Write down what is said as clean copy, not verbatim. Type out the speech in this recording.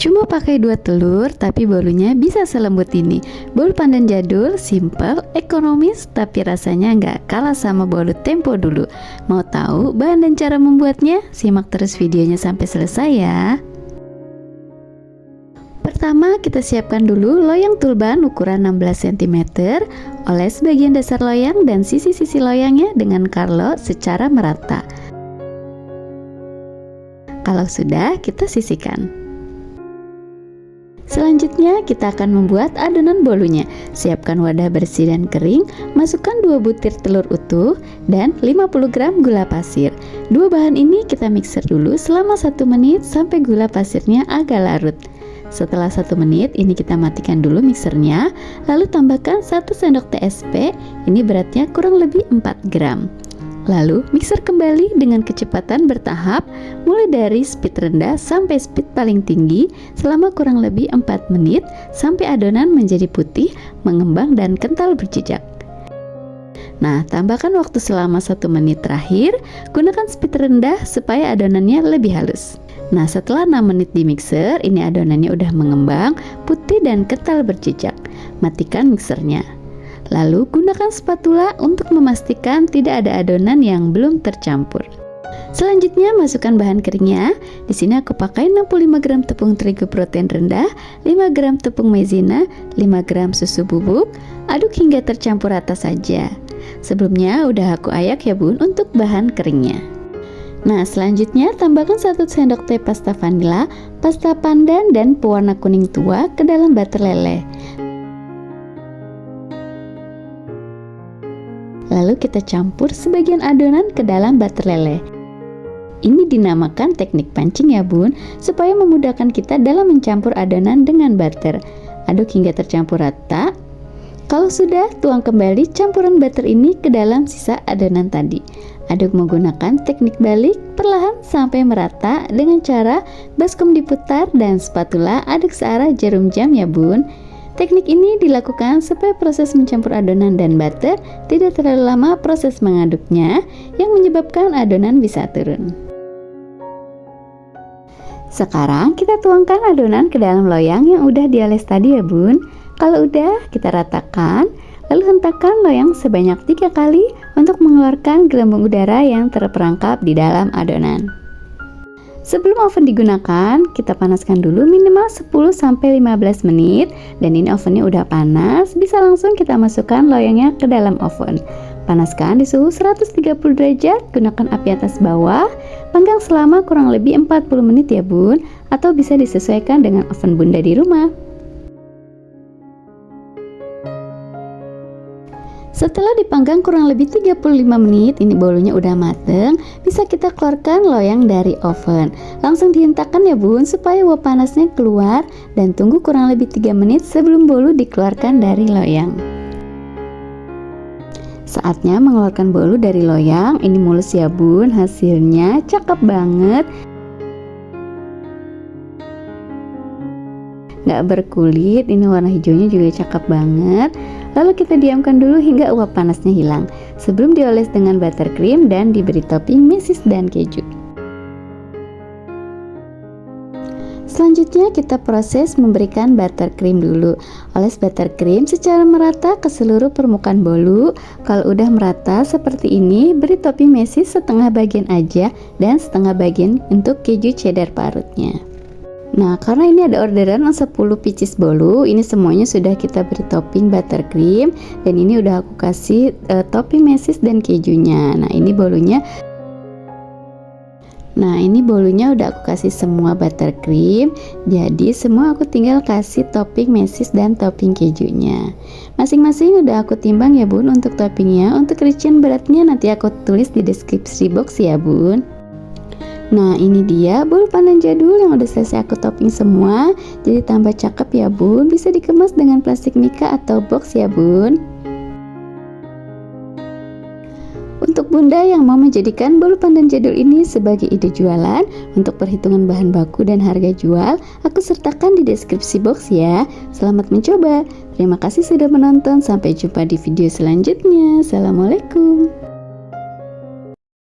Cuma pakai 2 telur, tapi bolunya bisa selembut ini. Bolu pandan jadul, simple, ekonomis, tapi rasanya nggak kalah sama bolu tempo dulu. Mau tahu bahan dan cara membuatnya? Simak terus videonya sampai selesai ya. Pertama, kita siapkan dulu loyang tulban ukuran 16 cm. Oles bagian dasar loyang dan sisi-sisi loyangnya dengan karlo secara merata. Kalau sudah, kita sisihkan. Selanjutnya kita akan membuat adonan bolunya. Siapkan wadah bersih dan kering, masukkan 2 butir telur utuh dan 50 gram gula pasir. Dua bahan ini kita mixer dulu selama 1 menit sampai gula pasirnya agak larut. Setelah 1 menit ini kita matikan dulu mixernya, lalu tambahkan 1 sendok TSP, ini beratnya kurang lebih 4 gram. Lalu mixer kembali dengan kecepatan bertahap, mulai dari speed rendah sampai speed paling tinggi selama kurang lebih 4 menit sampai adonan menjadi putih, mengembang dan kental berjejak. Nah, tambahkan waktu selama 1 menit terakhir, gunakan speed rendah supaya adonannya lebih halus. Nah, setelah 6 menit di mixer, ini adonannya udah mengembang, putih dan kental berjejak. Matikan mixernya. Lalu gunakan spatula untuk memastikan tidak ada adonan yang belum tercampur. Selanjutnya masukkan bahan keringnya. Di sini aku pakai 65 gram tepung terigu protein rendah, 5 gram tepung maizena, 5 gram susu bubuk. Aduk hingga tercampur rata saja. Sebelumnya udah aku ayak ya bun untuk bahan keringnya. Nah, selanjutnya tambahkan 1 sendok teh pasta vanila, pasta pandan dan pewarna kuning tua ke dalam butter leleh. Lalu kita campur sebagian adonan ke dalam butter leleh. Ini dinamakan teknik pancing ya bun, supaya memudahkan kita dalam mencampur adonan dengan butter. Aduk hingga tercampur rata. Kalau sudah, tuang kembali campuran butter ini ke dalam sisa adonan tadi. Aduk menggunakan teknik balik perlahan sampai merata dengan cara baskom diputar dan spatula aduk searah jarum jam ya bun. Teknik ini dilakukan supaya proses mencampur adonan dan butter tidak terlalu lama proses mengaduknya yang menyebabkan adonan bisa turun. Sekarang kita tuangkan adonan ke dalam loyang yang udah dioles tadi ya bun. Kalau udah, kita ratakan, lalu hentakkan loyang sebanyak 3 kali untuk mengeluarkan gelembung udara yang terperangkap di dalam adonan. Sebelum oven digunakan, kita panaskan dulu minimal 10-15 menit. Dan ini ovennya udah panas, bisa langsung kita masukkan loyangnya ke dalam oven. Panaskan di suhu 130 derajat, gunakan api atas bawah. Panggang selama kurang lebih 40 menit ya bun, atau bisa disesuaikan dengan oven bunda di rumah. Setelah dipanggang kurang lebih 35 menit, ini bolunya udah mateng, bisa kita keluarkan loyang dari oven. Langsung dihentakkan ya bun, supaya uap panasnya keluar, dan tunggu kurang lebih 3 menit sebelum bolu dikeluarkan dari loyang. Saatnya mengeluarkan bolu dari loyang, ini mulus ya bun, hasilnya cakep banget. Nggak berkulit, ini warna hijaunya juga cakep banget. Lalu kita diamkan dulu hingga uap panasnya hilang sebelum dioles dengan buttercream dan diberi topping mesis dan keju. Selanjutnya kita proses memberikan buttercream dulu. Oles buttercream secara merata ke seluruh permukaan bolu. Kalau udah merata seperti ini, beri topping mesis setengah bagian aja dan setengah bagian untuk keju cheddar parutnya. Nah, karena ini ada orderan 10 pieces bolu, ini semuanya sudah kita beri topping buttercream, dan ini udah aku kasih topping mesis dan kejunya. Nah, ini bolunya udah aku kasih semua buttercream. Jadi semua aku tinggal kasih topping mesis dan topping kejunya. Masing-masing udah aku timbang ya bun untuk toppingnya. Untuk rincian beratnya nanti aku tulis di deskripsi box ya bun. Nah, ini dia bolu pandan jadul yang udah selesai aku topping semua. Jadi tambah cakep ya bun. Bisa dikemas dengan plastik mika atau box ya bun. Untuk bunda yang mau menjadikan bolu pandan jadul ini sebagai ide jualan, untuk perhitungan bahan baku dan harga jual aku sertakan di deskripsi box ya. Selamat mencoba. Terima kasih sudah menonton. Sampai jumpa di video selanjutnya. Assalamualaikum.